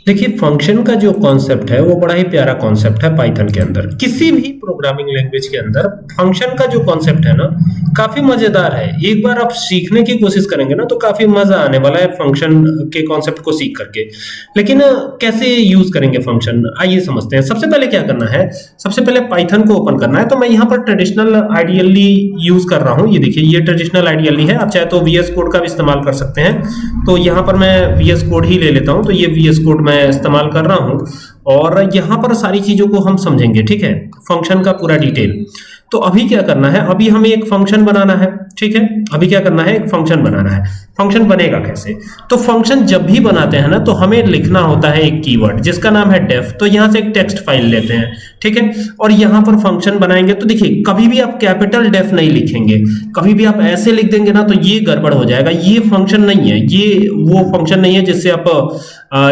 देखिए फंक्शन का जो कॉन्सेप्ट है वो बड़ा ही प्यारा कॉन्सेप्ट है पाइथन के अंदर। किसी भी प्रोग्रामिंग लैंग्वेज के अंदर फंक्शन का जो कॉन्सेप्ट है ना काफी मजेदार है। एक बार आप सीखने की कोशिश करेंगे ना तो काफी मजा आने वाला है फंक्शन के कॉन्सेप्ट को सीख करके। लेकिन कैसे यूज करेंगे फंक्शन, आइए समझते हैं। सबसे पहले क्या करना है, सबसे पहले पाइथन को ओपन करना है। तो मैं यहाँ पर ट्रेडिशनल आइडियली यूज कर रहा हूँ। ये देखिए ये ट्रेडिशनल आइडियली है, आप चाहे तो VS कोड का भी इस्तेमाल कर सकते हैं। तो यहाँ पर मैं VS कोड ही ले लेता हूँ। तो ये VS कोड मैं इस्तेमाल कर रहा हूं और यहां पर सारी चीजों को हम समझेंगे, ठीक है, फंक्शन का पूरा डिटेल। तो अभी क्या करना है, अभी हमें एक फंक्शन बनाना है, ठीक है। अभी क्या करना है, एक फंक्शन बनाना है। फंक्शन बनेगा कैसे, तो फंक्शन जब भी बनाते हैं ना तो हमें लिखना होता है एक कीवर्ड जिसका नाम है डेफ। तो यहां से एक टेक्स्ट फाइल लेते हैं, ठीक है, और यहां पर फंक्शन बनाएंगे। तो देखिए कभी भी आप कैपिटल डेफ नहीं लिखेंगे, कभी भी आप ऐसे लिख देंगे ना तो ये गड़बड़ हो जाएगा। ये फंक्शन नहीं है, ये वो फंक्शन नहीं है जिससे आप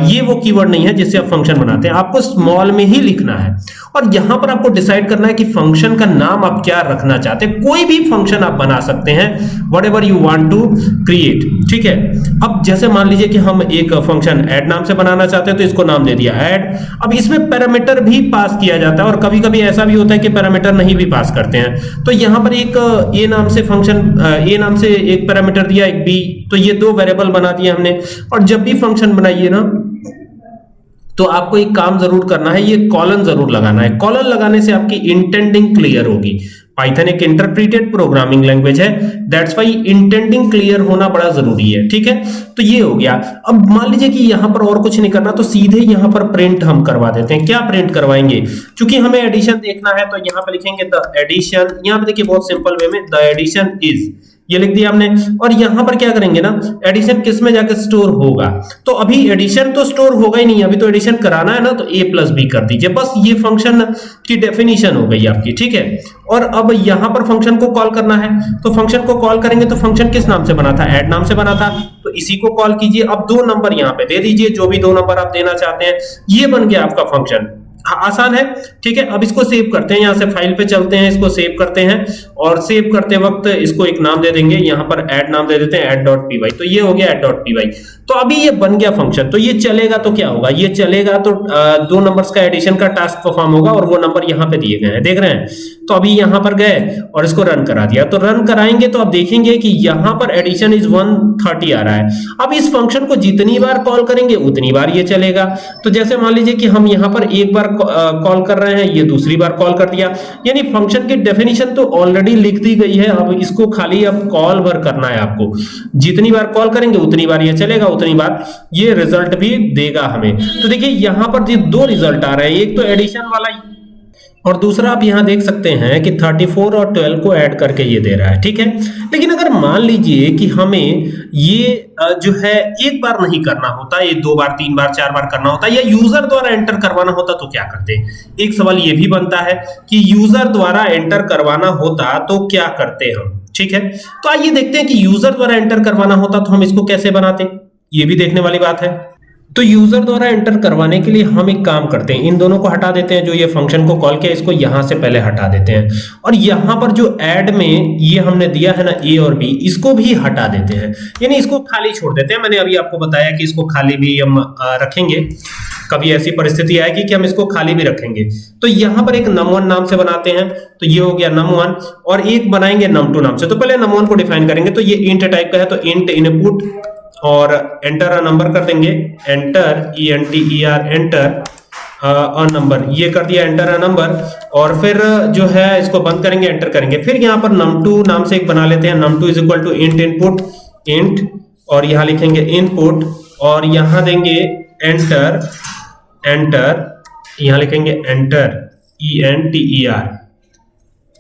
ये वो कीवर्ड नहीं है जिससे आप फंक्शन बनाते हैं। आपको स्मॉल में ही लिखना है और यहां पर आपको डिसाइड करना है कि फंक्शन का नाम आप क्या रखना चाहते हैं। कोई भी फंक्शन आप बना सकते हैं, whatever you want to create, ठीक है। अब जैसे मान लीजिए कि हम एक फंक्शन ऐड नाम से बनाना चाहते हैं तो इसको नाम दे दिया ऐड। अब इसमें पैरामीटर भी पास किया जाता है और कभी कभी ऐसा भी होता है कि पैरामीटर नहीं भी पास करते हैं। तो यहां पर एक ए नाम से फंक्शन, ए नाम से एक पैरामीटर दिया, एक बी, तो ये दो वेरिएबल बना दिए हमने। और जब भी फंक्शन बनाइए ना तो आपको एक काम जरूर करना है, ये कॉलन जरूर लगाना है। कॉलन लगाने से आपकी इंटेंडिंग क्लियर होगी। पाइथन एक इंटरप्रेटेड प्रोग्रामिंग लैंग्वेज है, दैट्स व्हाई इंटेंडिंग क्लियर होना बड़ा जरूरी है, ठीक है। तो ये हो गया। अब मान लीजिए कि यहां पर और कुछ नहीं करना तो सीधे यहां पर प्रिंट हम करवा देते हैं। क्या प्रिंट करवाएंगे, क्योंकि हमें एडिशन देखना है तो यहां पर लिखेंगे द एडिशन। यहां पर देखिए बहुत सिंपल वे में द एडिशन इज, ये लिख दिया हमने। और यहां पर क्या करेंगे ना, एडिशन किस में जाकर स्टोर होगा। तो अभी एडिशन तो स्टोर होगा ही नहीं, अभी तो एडिशन कराना है ना, तो a+b कर दीजिए। बस ये फंक्शन की डेफिनेशन हो गई आपकी, ठीक है। और अब यहां पर फंक्शन को कॉल करना है। तो फंक्शन को कॉल करेंगे तो फंक्शन किस नाम से बना था, ऐड नाम से बना था, तो इसी को कॉल कीजिए। अब दो नंबर यहां पे दे दीजिए, जो भी दो नंबर आप देना चाहते हैं। ये बन गया आपका फंक्शन, आसान है, ठीक है। अब इसको सेव करते हैं, यहां से फाइल पे चलते हैं, इसको सेव करते हैं और सेव करते वक्त इसको एक नाम दे देंगे, यहां पर ऐड नाम दे देते हैं add.py। तो ये हो गया add.py। तो अभी ये बन गया फंक्शन। तो ये चलेगा तो क्या होगा, ये चलेगा तो दो नंबर्स का एडिशन का टास्क परफॉर्म होगा और वो नंबर यहां पे दिए गए हैं, देख रहे हैं। तो अभी यहां पर गए और इसको रन करा दिया। तो रन कराएंगे तो आप देखेंगे कि यहां पर एडिशन इज 130 आ रहा है। अब इस फंक्शन को जितनी बार कॉल करेंगे उतनी बार ये चलेगा। तो जैसे मान लीजिए कि हम यहां पर एक बार कॉल कर रहे हैं, ये दूसरी बार कॉल कर दिया, यानी फंक्शन की डेफिनेशन तो ऑलरेडी लिख दी गई है। अब इसको खाली अब कॉल भर करना है आपको। जितनी बार कॉल करेंगे उतनी बार ये चलेगा, उतनी बार ये रिजल्ट भी देगा हमें। तो देखिए यहां पर ये दो रिजल्ट आ रहे हैं, एक तो एडिशन वाला और दूसरा आप यहां देख सकते हैं कि 34 और 12 को ऐड करके ये दे रहा है, ठीक है। लेकिन अगर मान लीजिए कि हमें ये जो है एक बार नहीं करना होता, ये दो बार, तीन बार, चार बार करना होता या यूजर द्वारा एंटर करवाना होता तो क्या करते। एक सवाल ये भी बनता है कि यूजर द्वारा एंटर करवाना होता तो क्या करते हम, ठीक है। तो आइए देखते हैं कि यूजर द्वारा एंटर करवाना होता तो हम इसको कैसे बनाते, ये भी देखने वाली बात है। तो यूजर द्वारा एंटर करवाने के लिए हम एक काम करते हैं, इन दोनों को हटा देते हैं। जो ये फंक्शन को कॉल किया इसको यहां से पहले हटा देते हैं और यहां पर जो ऐड में ये हमने दिया है ना ए और बी, इसको भी हटा देते हैं, यानी इसको खाली छोड़ देते हैं। मैंने अभी आपको बताया कि इसको खाली भी हम रखेंगे, कभी ऐसी परिस्थिति आएगी कि हम इसको खाली भी रखेंगे। तो यहां पर एक num1 नाम से बनाते हैं, तो ये हो गया num1 और एक बनाएंगे num2 नाम से। तो पहले num1 को डिफाइन करेंगे, तो ये इंट टाइप का है, तो इंट इनपुट और एंटर अ नंबर कर देंगे, enter ENTER enter a number, ये कर दिया एंटर अ नंबर। और फिर जो है इसको बंद करेंगे, एंटर करेंगे। फिर यहाँ पर num2 नाम से एक बना लेते हैं, num2 is equal to int input int और यहाँ लिखेंगे इनपुट और यहाँ देंगे एंटर एंटर, यहाँ लिखेंगे enter ENTER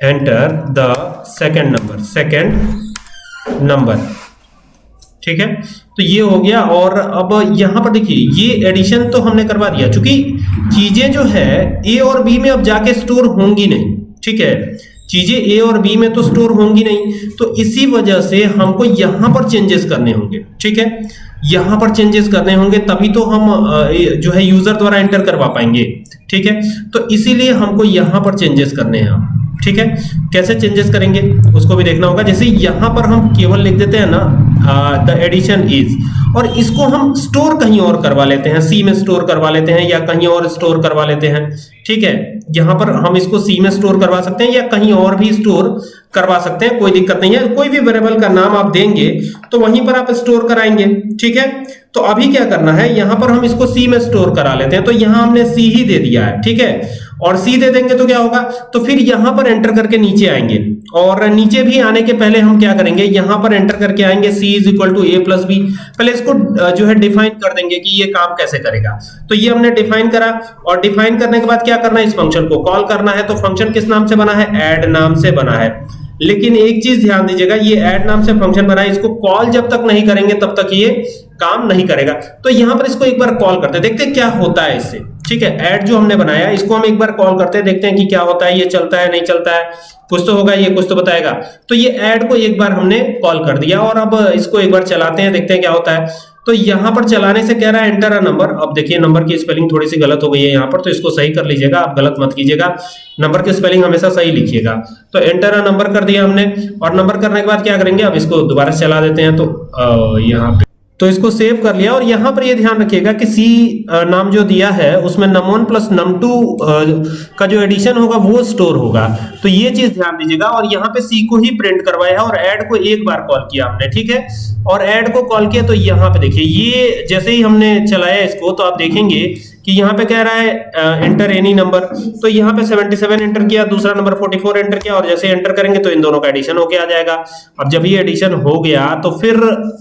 enter the second number, ठीक है। तो ये हो गया। और अब यहां पर देखिए ये एडिशन तो हमने करवा दिया, क्योंकि चीजें जो है ए और बी में अब जाके स्टोर होंगी नहीं, ठीक है। चीजें ए और बी में तो स्टोर होंगी नहीं, तो इसी वजह से हमको यहां पर चेंजेस करने होंगे, ठीक है। यहां पर चेंजेस करने होंगे तभी तो हम जो है यूजर द्वारा एंटर करवा पाएंगे, ठीक है। तो इसीलिए हमको यहां पर चेंजेस करने हैं। ठीक है, कैसे चेंजेस करेंगे उसको भी देखना होगा। जैसे यहां पर हम केवल लिख देते हैं ना द एडिशन इज, और इसको हम स्टोर कहीं और करवा लेते हैं, सी में स्टोर करवा लेते हैं या कहीं और स्टोर करवा लेते हैं। ठीक है, यहां पर हम इसको सी में स्टोर करवा सकते हैं या कहीं और भी स्टोर करवा सकते हैं, कोई दिक्कत नहीं है। कोई भी वेरिएबल का नाम आप देंगे तो वहीं पर आप स्टोर कराएंगे। ठीक है, तो अभी क्या करना है, यहां पर हम इसको सी में स्टोर करा लेते हैं। तो यहां हमने सी ही दे दिया है। ठीक है, और सी दे देंगे तो क्या होगा, तो फिर यहां पर एंटर करके नीचे आएंगे, और नीचे भी आने के पहले हम क्या करेंगे, यहां पर एंटर करके आएंगे c is equal to a plus b. पहले इसको जो है डिफाइन कर देंगे कि ये काम कैसे करेगा। तो ये हमने डिफाइन करा, और डिफाइन करने के बाद क्या करना है, इस फंक्शन को कॉल करना है। तो फंक्शन किस नाम से बना है, ऐड नाम से बना है। लेकिन एक चीज ध्यान दीजिएगा, ये ऐड नाम से फंक्शन बना है, इसको कॉल जब तक नहीं करेंगे तब तक ये काम नहीं करेगा। तो यहां पर इसको एक बार कॉल करते हैं, देखते हैं क्या होता है इससे। ठीक है, ऐड जो हमने बनाया है इसको हम एक बार कॉल करते हैं, देखते हैं कि क्या होता है, ये चलता है नहीं चलता है, कुछ तो होगा, ये कुछ तो बताएगा। तो ये ऐड को एक बार हमने कॉल कर दिया, और अब इसको एक बार चलाते हैं, देखते हैं क्या होता है। तो यहां पर चलाने से कह रहा है एंटर अ नंबर। अब देखिए नंबर की स्पेलिंग थोड़ी सी गलत हो गई है यहां पर, तो इसको सही कर लीजिएगा, आप गलत मत कीजिएगा, नंबर की स्पेलिंग हमेशा सही लिखिएगा। तो एंटर अ नंबर कर दिया हमने, और नंबर करने के बाद क्या करेंगे, अब इसको दोबारा से चला देते हैं। तो यहाँ पे तो इसको सेव कर लिया, और यहां पर ये ध्यान रखिएगा कि सी नाम जो दिया है उसमें num1 प्लस num2 का जो एडिशन होगा वो स्टोर होगा। तो ये चीज ध्यान दीजिएगा, और यहां पे सी को ही प्रिंट करवाया और ऐड को एक बार कॉल किया हमने। ठीक है, और ऐड को कॉल किया, तो यहां पे देखिए ये जैसे ही हमने चलाया इसको, तो आप देखेंगे कि यहाँ पे कह रहा है एंटर एनी नंबर। तो यहाँ पे 77 एंटर किया, दूसरा नंबर 44 एंटर किया, और जैसे एंटर करेंगे तो इन दोनों का एडिशन होके आ जाएगा। अब जब ये एडिशन हो गया तो फिर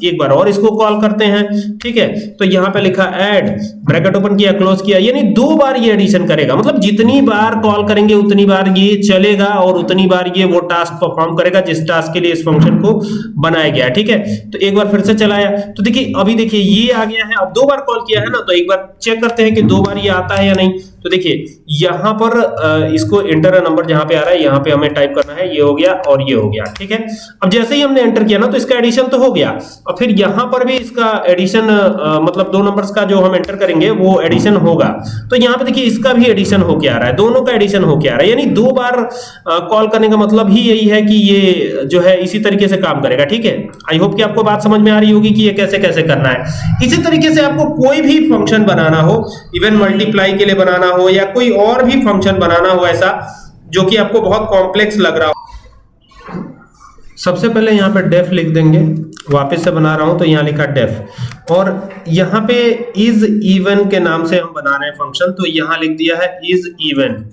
एक बार और इसको कॉल करते हैं। ठीक है, तो यहाँ पे लिखा ऐड, ब्रैकेट ओपन किया, क्लोज किया, यानी 2 बार ये एडिशन करेगा। मतलब जितनी बार कॉल करेंगे उतनी बार ये चलेगा, और उतनी बार ये वो टास्क परफॉर्म करेगा जिस टास्क के लिए इस फंक्शन को बनाया गया है। ठीक है, तो एक बार फिर से चलाया, तो देखिए अभी देखिए ये आ गया है। अब 2 बार कॉल किया है ना, तो एक बार चेक करते हैं कि 2 बार ये आता है या नहीं। तो देखिए यहां पर इसको एंटर अ नंबर जहां पे आ रहा है, यहां पे हमें टाइप करना है, ये हो गया और ये हो गया। ठीक है, अब जैसे ही हमने एंटर किया ना, तो इसका एडिशन तो हो गया, और फिर यहां पर भी इसका एडिशन मतलब 2 नंबर्स का जो हम एंटर करेंगे वो एडिशन होगा। तो यहां पे देखिए इसका भी एडिशन होके आ रहा है, दोनों का एडिशन होके आ रहा है, यानी 2 बार कॉल करने का मतलब ही यही है कि ये जो है इसी तरीके से काम करेगा। ठीक है, आई होप कि आपको बात समझ में आ रही होगी कि ये कैसे कैसे करना है। इसी तरीके से आपको कोई भी फंक्शन बनाना हो, इवन मल्टीप्लाई के लिए बनाना हो या कोई और भी फंक्शन बनाना हो ऐसा जो कि आपको बहुत कॉम्प्लेक्स लग रहा हो, सबसे पहले यहाँ पे डेफ लिख देंगे। वापस से बना रहा हूं तो यहाँ लिखा डेफ, और यहाँ पे इज इवन के नाम से हम बना रहे हैं फंक्शन, तो यहाँ लिख दिया है इज इवन,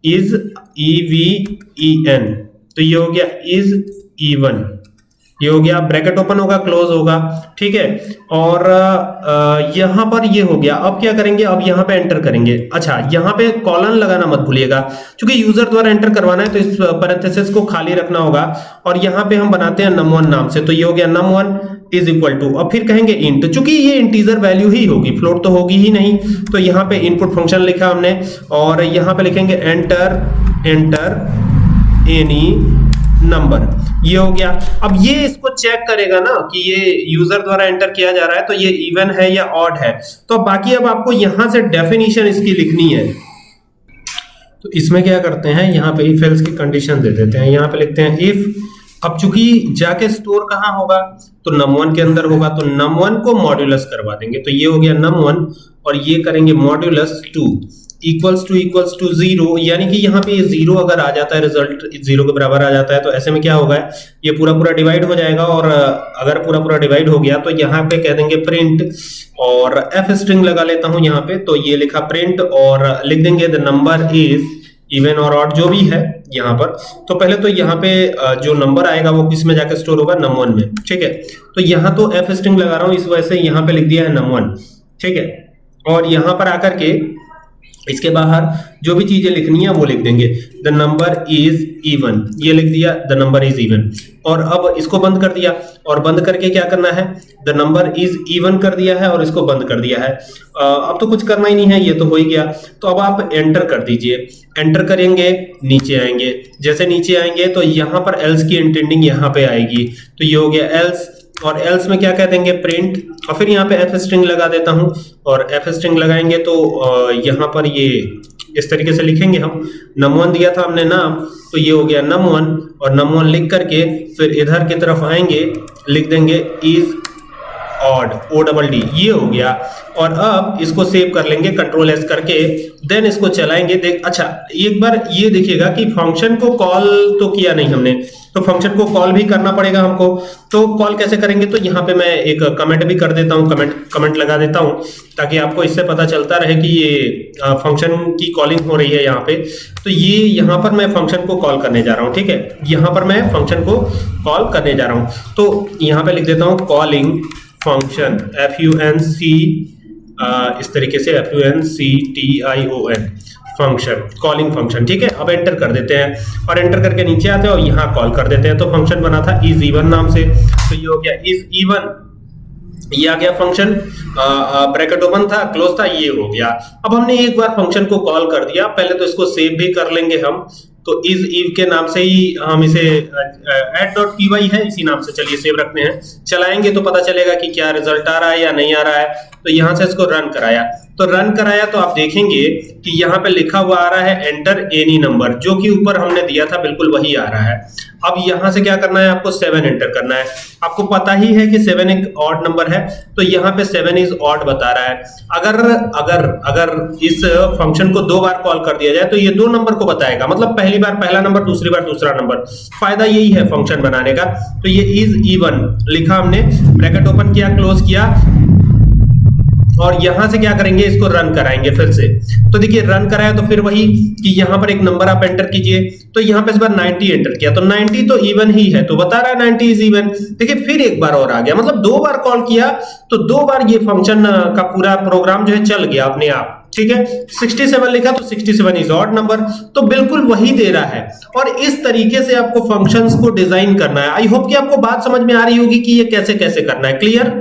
इज EVEN। तो ये हो गया इज इवन, ये हो गया, ब्रैकेट ओपन होगा, क्लोज होगा। ठीक है, और यहां पर ये हो गया। अब क्या करेंगे, अब यहां पे एंटर करेंगे। अच्छा, यहां पे कॉलन लगाना मत भूलिएगा, क्योंकि यूजर द्वारा एंटर करवाना है तो इस पैरेंथेसिस को खाली रखना होगा। और यहां पे हम बनाते हैं num1 नाम से, तो ये हो गया num1 इज इक्वल टू, अब फिर कहेंगे इंट, चूंकि ये इंटीजर वैल्यू ही होगी, फ्लोट तो होगी ही नहीं। तो यहाँ पे इनपुट फंक्शन लिखा हमने, और यहाँ पे लिखेंगे एंटर एनी नंबर, ये हो गया। अब ये इसको चेक करेगा ना कि ये यूजर द्वारा एंटर किया जा रहा है तो ये इवन है या ऑड है। तो बाकी अब आपको यहां से डेफिनेशन इसकी लिखनी है। तो इसमें क्या करते हैं, यहाँ पे इफ एल्स की कंडीशन दे देते हैं। यहाँ पे लिखते हैं इफ, अब चूंकि जाके स्टोर कहां होगा, तो num1 के अंदर होगा, तो num1 को मॉड्यूलस करवा देंगे। तो ये हो गया num1, और ये करेंगे मॉड्यूलस 2 इक्वल्स टू 0, यानी कि यहाँ पे ये 0 अगर आ जाता है, रिजल्ट 0 के बराबर आ जाता है, तो ऐसे में क्या होगा, ये पूरा डिवाइड हो जाएगा। और अगर पूरा डिवाइड हो गया तो यहाँ पे कह देंगे प्रिंट, और एफ स्ट्रिंग लगा लेता हूं यहाँ पे, तो ये लिखा प्रिंट, और लिख देंगे द नंबर इज इवन और ऑड जो भी है यहाँ पर। तो पहले तो यहाँ पे जो नंबर आएगा वो किस में जाकर स्टोर होगा, num1 में। ठीक है, तो यहाँ तो एफ स्ट्रिंग लगा रहा हूं, इस वजह से यहाँ पे लिख दिया है num1। ठीक है, और यहाँ पर आकर के इसके बाहर जो भी चीजें लिखनी है वो लिख देंगे, द नंबर इज इवन, ये लिख दिया द नंबर इज इवन। और अब इसको बंद कर दिया, और बंद करके क्या करना है, द नंबर इज इवन कर दिया है और इसको बंद कर दिया है। अब तो कुछ करना ही नहीं है, ये तो हो ही गया। तो अब आप एंटर कर दीजिए, एंटर करेंगे, नीचे आएंगे, जैसे नीचे आएंगे तो यहाँ पर एल्स की इंटेंडिंग यहाँ पे आएगी। तो ये हो गया एल्स, और एल्स में क्या कह देंगे प्रिंट, और फिर यहाँ पे एफ स्ट्रिंग लगा देता हूं, और एफ स्ट्रिंग लगाएंगे तो यहाँ पर ये इस तरीके से लिखेंगे हम। num1 दिया था हमने नाम, तो ये हो गया num1, और num1 लिख करके फिर इधर की तरफ आएंगे, लिख देंगे is odd, O double D, ये हो गया। और अब इसको सेव कर लेंगे कंट्रोल एस करके, देन इसको चलाएंगे। देख अच्छा एक बार ये देखिएगा कि फंक्शन को कॉल तो किया नहीं हमने, तो फंक्शन को कॉल भी करना पड़ेगा हमको। तो कॉल कैसे करेंगे, तो यहाँ पे मैं एक कमेंट भी कर देता हूँ, कमेंट लगा देता हूँ, ताकि आपको इससे पता चलता रहे कि ये फंक्शन की कॉलिंग हो रही है यहाँ पे। तो ये यहाँ पर मैं फंक्शन को कॉल करने जा रहा हूँ, ठीक है, यहाँ पर मैं फंक्शन को कॉल करने जा रहा हूँ। तो यहाँ पे लिख देता हूँ कॉलिंग फंक्शन, FUNC, इस तरीके से FUNCTION, फंक्शन, कॉलिंग फंक्शन, ठीक है। अब एंटर कर देते हैं, और एंटर करके नीचे आते हैं और यहाँ कॉल कर देते हैं। तो फंक्शन बना था इज इवन नाम से, तो ये हो गया इज इवन, ये आ गया फंक्शन, ब्रैकेट ओपन था, क्लोज था, ये हो गया। अब हमने एक बार फंक्शन को कॉल कर दिया, पहले तो इसको सेव भी कर लेंगे हम। तो इज इव के नाम से ही हम इसे add.py है, इसी नाम से चलिए सेव रखते हैं। चलाएंगे तो पता चलेगा कि क्या रिजल्ट आ रहा है या नहीं आ रहा है। तो यहाँ से इसको रन कराया, तो रन कराया तो आप देखेंगे कि यहाँ पे लिखा हुआ आ रहा है एंटर एनी नंबर, जो कि ऊपर हमने दिया था बिल्कुल वही आ रहा है। अब यहाँ से क्या करना है, आपको 7 एंटर करना है। आपको पता ही है कि 7 एक ऑड नंबर है, तो यहाँ पे 7 इज ऑड बता रहा है। अगर इस फंक्शन को 2 बार कॉल कर दिया जाए तो ये 2 नंबर को बताएगा, मतलब पहली बार पहला नंबर, दूसरी बार दूसरा नंबर। फायदा यही है फंक्शन बनाने का। तो ये इज इवन लिखा हमने, ब्रैकेट ओपन किया, क्लोज किया, और यहां से क्या करेंगे, इसको रन कराएंगे फिर से। तो देखिए रन कराया तो फिर वही कि यहाँ पर एक नंबर आप एंटर कीजिए, तो यहाँ पे इस बार 90 एंटर किया, तो 90 तो इवन ही है, तो बता रहा है 90 इज इवन। देखिए फिर एक बार और आ गया, मतलब 2 बार कॉल किया तो 2 बार ये फंक्शन का पूरा प्रोग्राम जो है चल गया अपने आप, ठीक है। 67 लिखा तो 67 इज ऑड नंबर, तो बिल्कुल वही दे रहा है। और इस तरीके से आपको फंक्शंस को डिजाइन करना है। आई होप कि आपको बात समझ में आ रही होगी कि ये कैसे कैसे करना है। क्लियर?